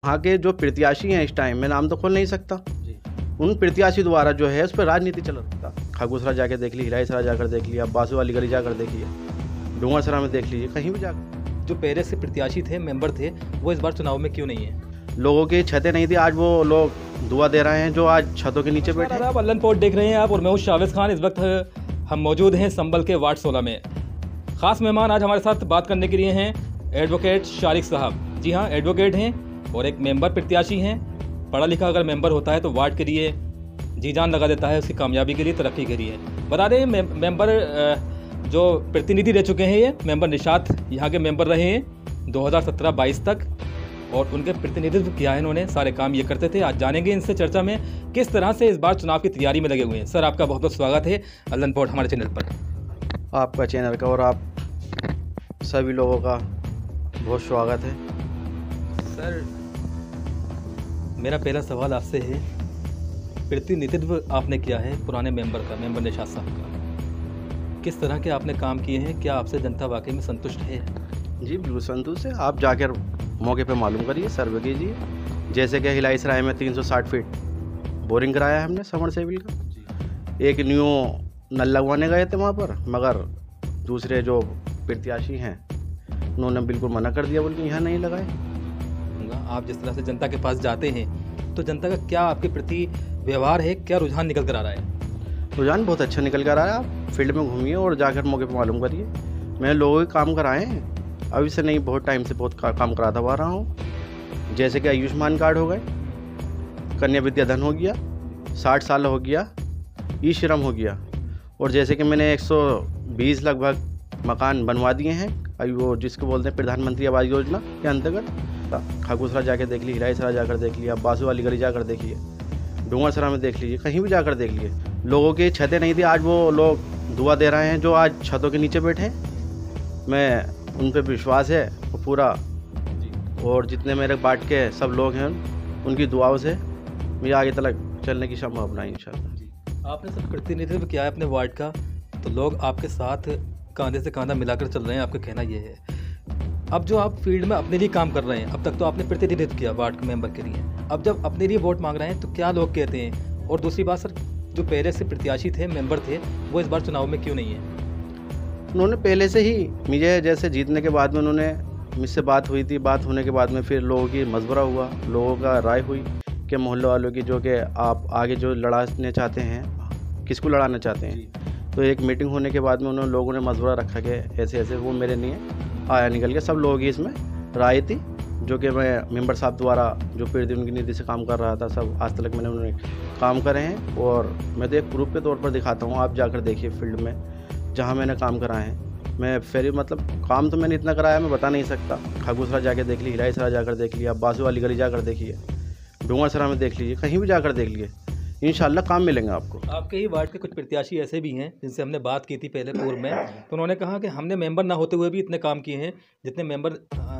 वहाँ के जो प्रत्याशी हैं इस टाइम में नाम तो खोल नहीं सकता। उन प्रत्याशी द्वारा जो है उस पर राजनीति चल रहा था। खगूसरा जाके देख ली, हिलाईसरा जाकर देख लिया, बासु वाली गली जाकर देख लिया, डूंगरसरा में देख लीजिए, कहीं भी जाकर। जो पहले से प्रत्याशी थे, मेंबर थे, वो इस बार चुनाव में क्यों नहीं है? लोगों की छतें नहीं थी, आज वो लोग दुआ दे रहे हैं जो आज छतों के नीचे बैठे। आप अल्लन पोर्ट देख रहे हैं आप, और मैं हूं शावेज खान। इस वक्त हम मौजूद हैं संबल के वार्ड 16 में। ख़ास मेहमान आज हमारे साथ बात करने के लिए हैं एडवोकेट शारिक साहब। जी हाँ, एडवोकेट हैं और एक मेंबर प्रत्याशी हैं। पढ़ा लिखा अगर मेंबर होता है तो वार्ड के लिए जी जान लगा देता है, उसकी कामयाबी के लिए, तरक्की के लिए। बता दें मेंबर जो प्रतिनिधि रह चुके हैं, ये मेंबर निशात यहाँ के मेंबर रहे हैं 2017-22 तक, और उनके प्रतिनिधित्व किया है इन्होंने, सारे काम ये करते थे। आज जानेंगे इनसे चर्चा में किस तरह से इस बार चुनाव की तैयारी में लगे हुए हैं। सर, आपका बहुत बहुत स्वागत है अल्लन पोर्ट हमारे चैनल पर। आपका चैनल का और आप सभी लोगों का बहुत स्वागत है। सर, मेरा पहला सवाल आपसे है, प्रतिनिधित्व आपने किया है पुराने मेंबर का, मेंबर निशात साहब का, किस तरह के आपने काम किए हैं? क्या आपसे जनता वाकई में संतुष्ट है? जी बिल्कुल संतुष्ट है। आप जाकर मौके पे मालूम करिए, सर्वे कीजिए। जैसे कि हिलाईसराय में 360 फीट बोरिंग कराया है हमने समरसेबिल का। एक न्यू नल लगवाने गए थे वहाँ पर, मगर दूसरे जो प्रत्याशी हैं उन्होंने बिल्कुल मना कर दिया, बोल यहाँ नहीं लगाए। आप जिस तरह से जनता के पास जाते हैं तो जनता का क्या आपके प्रति व्यवहार है, क्या रुझान निकल कर आ रहा है? रुझान बहुत अच्छा निकल कर आ रहा है। आप फील्ड में घूमिए और जाकर मौके पर मालूम करिए। मैंने लोगों के काम कराए हैं, अभी से नहीं, बहुत टाइम से बहुत काम कराता हुआ रहा हूँ। जैसे कि आयुष्मान कार्ड हो गए, कन्या विद्याधन हो गया, 60 साल हो गया, ई श्रम हो गया, और जैसे कि मैंने 120 लगभग मकान बनवा दिए हैं अभी, वो जिसको बोलते हैं प्रधानमंत्री आवास योजना के अंतर्गत। खगूसरा जाके देख ली, हिलाईसरा जाकर देख लिया, बासु वाली गली जाकर देखिए, डूंगरसरा में देख लीजिए, कहीं भी जाकर देख लिए। लोगों की छतें नहीं थी, आज वो लोग दुआ दे रहे हैं जो आज छतों के नीचे बैठे हैं। मैं उन पर विश्वास है वो पूरा, और जितने मेरे बाट के सब लोग हैं उनकी दुआओं से मुझे आगे तक चलने की संभावना है इंशाल्लाह। आपने सब प्रतिनिधित्व किया है अपने वार्ड का, तो लोग आपके साथ कंधे से कंधा मिलाकर चल रहे हैं, आपका कहना ये है। अब जो आप फील्ड में अपने लिए काम कर रहे हैं, अब तक तो आपने प्रतिनिधित्व किया वार्ड मेंबर के लिए, अब जब अपने लिए वोट मांग रहे हैं तो क्या लोग कहते हैं? और दूसरी बात सर, जो पहले से प्रत्याशी थे, मेंबर थे, वो इस बार चुनाव में क्यों नहीं है? उन्होंने पहले से ही मुझे, जैसे जीतने के बाद में उन्होंने मुझसे बात हुई थी, बात होने के बाद में फिर लोगों की मशवरा हुआ, लोगों का राय हुई कि मोहल्ले वालों की, जो कि आप आगे जो लड़ाने चाहते हैं, किसको लड़ाना चाहते हैं। तो एक मीटिंग होने के बाद में उन्होंने लोगों ने मशवरा रखा कि ऐसे ऐसे, वो मेरे लिए आया निकल के सब लोगों की इसमें राय थी, जो कि मैं मेंबर साहब द्वारा जो प्रतिनिधि नीति से काम कर रहा था, सब आज तक मैंने उन्होंने काम करे हैं। और मैं तो एक प्रूफ के तौर पर दिखाता हूँ, आप जाकर देखिए फील्ड में जहाँ मैंने काम कराए हैं। मैं फिर मतलब काम तो मैंने इतना कराया मैं बता नहीं सकता। खगूसरा जाके देख ली, हिलाईसरा जाकर देख लिया, बासु वाली गली जाकर देखिए, डूंगरसरा में देख लीजिए, कहीं भी जाकर देख लिए, इंशाल्लाह काम मिलेंगे आपको। आपके ही वार्ड के कुछ प्रत्याशी ऐसे भी हैं जिनसे हमने बात की थी पहले पूर्व में, तो उन्होंने कहा कि हमने मेंबर ना होते हुए भी इतने काम किए हैं जितने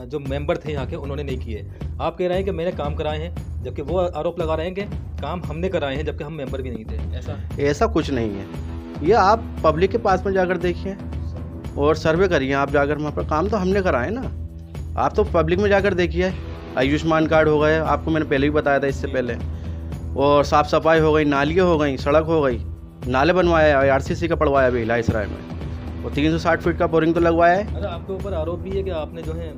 जो मेंबर थे यहाँ के उन्होंने नहीं किए। आप कह रहे हैं कि मैंने काम कराए हैं, जबकि वो आरोप लगा रहे हैं कि काम हमने कराए हैं जबकि हम मेंबर भी नहीं थे। ऐसा कुछ नहीं है। ये आप पब्लिक के पास में जाकर देखिए और सर्वे करिए। आप जाकर वहाँ पर काम तो हमने कराए ना, आप तो पब्लिक में जाकर देखिए। आयुष्मान कार्ड हो गए, आपको मैंने पहले भी बताया था इससे पहले, और साफ़ सफाई हो गई, नालियाँ हो गई, सड़क हो गई, नाले बनवाया, आरसीसी का पड़वाया भी हिलाईसराय में, और 360 फीट का बोरिंग तो लगवाया है। अरे आपके ऊपर आरोप भी है कि आपने जो है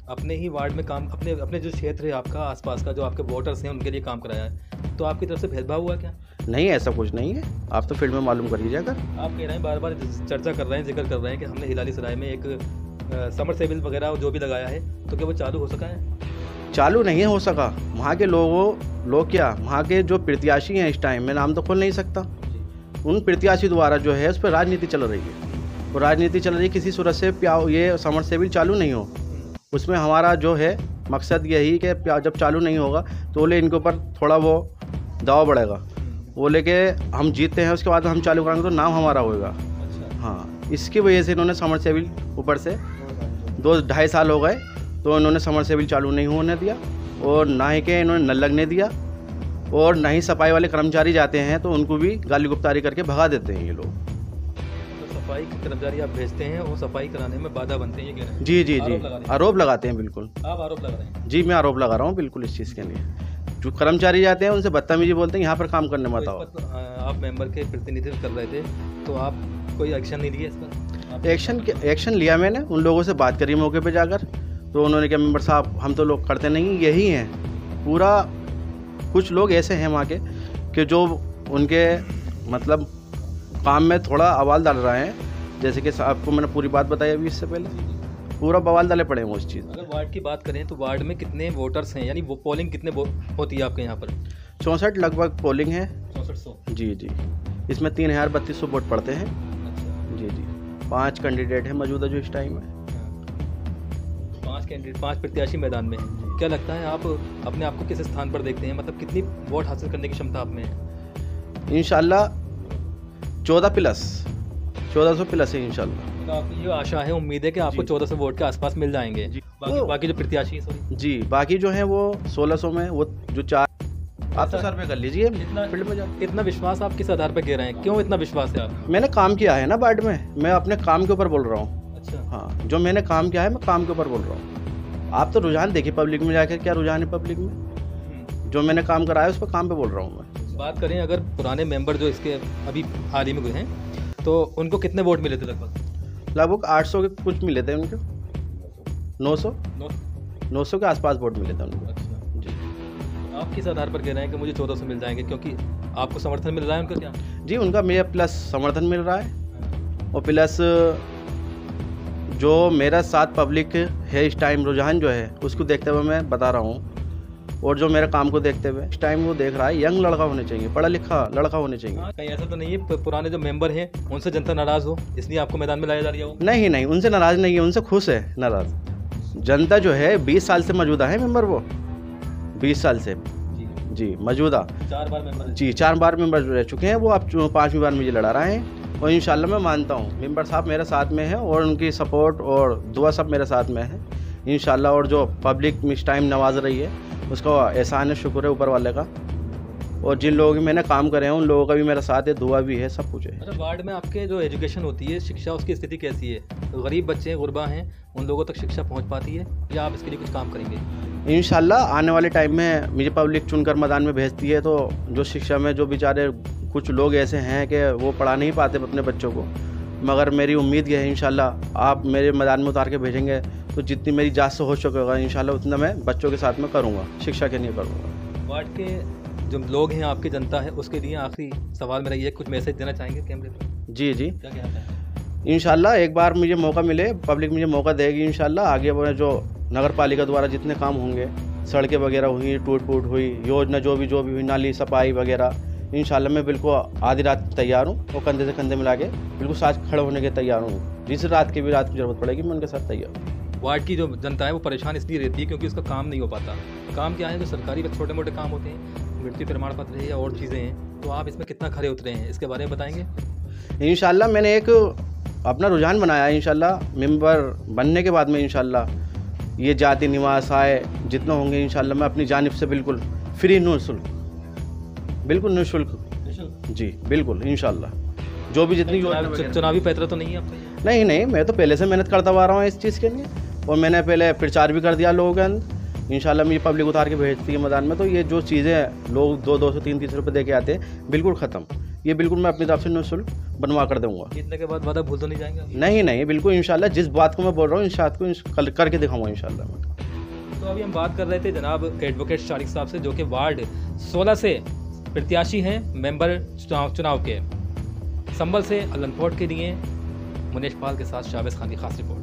अपने ही वार्ड में काम, अपने जो क्षेत्र है आपका आसपास का, जो आपके वोटर्स हैं उनके लिए काम कराया है, तो आपकी तरफ से भेदभाव हुआ क्या? नहीं, ऐसा कुछ नहीं है, आप तो फील्ड में मालूम करिए जाकर। आप कह रहे हैं, बार बार चर्चा कर रहे हैं, जिक्र कर रहे हैं कि हमने हिलाईसराय में एक समरसेबिल वगैरह जो भी लगाया है, तो क्या वो चालू हो सका है? चालू नहीं हो सका। वहाँ के लोग क्या, वहाँ के जो प्रत्याशी हैं इस टाइम में नाम तो खोल नहीं सकता। उन प्रत्याशी द्वारा जो है उस पर राजनीति चल रही है, और राजनीति चल रही है किसी सूरत से ये समरसेबिल चालू नहीं हो। उसमें हमारा जो है मकसद यही कि जब चालू नहीं होगा तो बोले इनके ऊपर थोड़ा वो दबाव बढ़ेगा, वो लेके हम जीतते हैं उसके बाद हम चालू करेंगे तो नाम हमारा होगा। हाँ, इसकी वजह से इन्होंने समरसेबिल ऊपर से 2-2.5 साल हो गए तो इन्होंने समरसेबिल चालू नहीं होने दिया, और ना ही के इन्होंने नल लगने दिया, और ना ही सफाई वाले कर्मचारी जाते हैं तो उनको भी गाली गुप्तारी करके भगा देते हैं ये लोग। तो सफाई के कर्मचारी आप भेजते हैं वो सफाई कराने में बाधा बनते हैं, ये कह रहे हैं? जी जी जी, आरोप लगा रहे हैं। आरोप लगाते हैं बिल्कुल। आप आरोप लगा रहे हैं? जी मैं आरोप लगा रहा हूँ बिल्कुल इस चीज़ के लिए। जो कर्मचारी जाते हैं उनसे बदतमीजी बोलते हैं, यहाँ पर काम करने मत तो आओ। इस पर, आप मेंबर के प्रतिनिधित्व कर रहे थे तो आप कोई एक्शन नहीं लिए इस पर? एक्शन लिया मैंने, उन लोगों से बात करी मौके पे जाकर, तो उन्होंने कहा मेंबर साहब हम तो लोग करते नहीं, यही हैं पूरा। कुछ लोग ऐसे हैं वहाँ के कि जो उनके मतलब काम में थोड़ा अवाल डाल रहे हैं, जैसे कि आपको मैंने पूरी बात बताई अभी इससे पहले, पूरा बवाल डाले पड़े हैं उस चीज़। अगर वार्ड की बात करें तो वार्ड में कितने वोटर्स हैं, यानी वो पोलिंग कितने होती है आपके यहाँ पर? 64 लगभग पोलिंग है। 6400। जी जी, इसमें 3200 वोट पड़ते हैं। अच्छा। जी जी, 5 कैंडिडेट हैं मौजूदा जो इस टाइम में। 5 कैंडिडेट, 5 प्रत्याशी मैदान में हैं। क्या लगता है आप अपने आप को किस स्थान पर देखते हैं, मतलब कितनी वोट हासिल करने की क्षमता आप में है? इंशाल्लाह 1400 प्लस है इंशाल्लाह। तो आपकी ये आशा है, उम्मीद है कि आपको जी। 1400 वोट के आसपास मिल जाएंगे। जी। बाकी जो प्रत्याशी हैं, सॉरी, जी बाकी जो हैं वो 1600 में, वो जो 4 आप तो सर्वे कर लीजिए इतना फील्ड में जाकर। इतना विश्वास आप किस आधार पर कह रहे हैं, क्यों इतना विश्वास है आप? मैंने काम किया है ना वार्ड में, मैं अपने काम के ऊपर बोल रहा हूँ। अच्छा। हाँ, जो मैंने काम किया है मैं काम के ऊपर बोल रहा हूँ। आप तो रुझान देखिए पब्लिक में जाकर, क्या रुझान है पब्लिक में। जो मैंने काम कराया उस पर काम पे बोल रहा हूँ मैं। बात करें अगर पुराने मेंबर जो इसके अभी हाल ही में हुए हैं तो उनको कितने वोट मिले थे लगभग? लगभग 800 के कुछ मिले थे उनको, 900 के आसपास वोट मिले थे उनको। अच्छा। जी आप किस आधार पर कह रहे हैं कि मुझे 1400 मिल जाएंगे, क्योंकि आपको समर्थन मिल रहा है उनका क्या? जी, उनका मुझे प्लस समर्थन मिल रहा है, और प्लस जो मेरा साथ पब्लिक है इस टाइम, रुझान जो है उसको देखते हुए मैं बता रहा हूँ, और जो मेरे काम को देखते हुए इस टाइम वो देख रहा है, यंग लड़का होने चाहिए, पढ़ा लिखा लड़का होने चाहिए। कहीं ऐसा तो नहीं है पुराने जो मेंबर हैं उनसे जनता नाराज हो इसलिए आपको मैदान में लाया जा रहा हो? नहीं नहीं, उनसे नाराज़ नहीं है, उनसे खुश है। नाराज़ जनता जो है 20 साल से मौजूदा है मेंबर, वो 20 साल से जी मौजूदा 4 बार मेंबर हैं। जी 4 बार मेंबर रह चुके हैं वो, अब 5वीं बार मुझे लड़ा रहे हैं। और इंशाल्लाह मैं मानता हूँ मेंबर साहब मेरे साथ में है, और उनकी सपोर्ट और दुआ सब मेरे साथ में है इंशाल्लाह। और जो पब्लिक इस टाइम नवाज रही है उसका एहसान है, शुक्र है ऊपर वाले का। और जिन लोगों की मैंने काम करे हैं उन लोगों का भी मेरा साथ है, दुआ भी है, सब कुछ है। अच्छा, वार्ड में आपके जो एजुकेशन होती है, शिक्षा, उसकी स्थिति कैसी है? गरीब बच्चे हैं, गुरबा हैं, उन लोगों तक शिक्षा पहुंच पाती है, या आप इसके लिए कुछ काम करेंगे? इंशाल्लाह आने वाले टाइम में मुझे पब्लिक चुनकर मैदान में भेजती है, तो जो शिक्षा में जो बेचारे कुछ लोग ऐसे हैं कि वो पढ़ा नहीं पाते अपने बच्चों को, मगर मेरी उम्मीद ये है इंशाल्लाह आप मेरे मैदान में उतार के भेजेंगे तो जितनी मेरी जात से हो सकेगा इंशाल्लाह उतना मैं बच्चों के साथ में करूँगा, शिक्षा के लिए करूँगा। वार्ड के जो लोग हैं, आपकी जनता है, उसके लिए आखिरी सवाल मेरा ये, कुछ मैसेज देना चाहेंगे कैमरे पर? जी जी, क्या कहना है? इंशाल्लाह एक बार मुझे मौका मिले, पब्लिक मुझे मौका देगी इंशाल्लाह, आगे वो जो नगर पालिका द्वारा जितने काम होंगे, सड़कें वगैरह हुई, टूट फूट हुई, योजना जो भी हुई, नाली सफाई वगैरह, इंशाल्लाह मैं बिल्कुल आधी रात तैयार हूँ, और कंधे से कंधे मिला के बिल्कुल साथ खड़े होने के तैयार हूँ। जिस रात की भी रात की ज़रूरत पड़ेगी मैं उनके साथ तैयार हूँ। वार्ड की जो जनता है वो परेशान इसलिए रहती है क्योंकि उसका काम नहीं हो पाता। काम क्या है, जो सरकारी छोटे मोटे काम होते हैं, मृत्यु प्रमाण पत्र है या और चीज़ें हैं, तो आप इसमें कितना खरे उतरे हैं, इसके बारे में बताएंगे? इंशाल्लाह मैंने एक अपना रुझान बनाया है, इंशाल्लाह मेंबर बनने के बाद में इंशाल्लाह ये जाति निवास आय जितना होंगे इंशाल्लाह मैं अपनी जानिब से बिल्कुल फ्री निःशुल्क, बिल्कुल निःशुल्क, जी बिल्कुल इंशाल्लाह, जो भी जितनी चुनावी पैतरा तो नहीं है आपका? नहीं नहीं, मैं तो पहले से मेहनत करता आ रहा हूँ इस चीज़ के लिए, और मैंने पहले प्रचार भी कर दिया लोगों के अंदर। इंशाल्लाह मुझे पब्लिक उतार के भेजती है मैदान में, तो ये जो चीज़ें लोग 200 300 रुपये दे के आते हैं बिल्कुल ख़त्म, ये बिल्कुल मैं अपनी तरफ से निःशुल्क बनवा कर दूँगा। इतने के बाद वादा भूल तो नहीं जाएंगे? नहीं नहीं, बिल्कुल इंशाल्लाह, जिस बात को मैं बोल रहा हूँ इस बात को कल करके दिखाऊंगा इंशाल्लाह मैं। तो अभी हम बात कर रहे थे जनाब एडवोकेट शारिक साहब से, जो कि वार्ड 16 से प्रत्याशी हैं मेंबर चुनाव के। संभल से अलन फोर्ट के लिए मुनेश पाल के साथ शावेज खान की खास रिपोर्ट।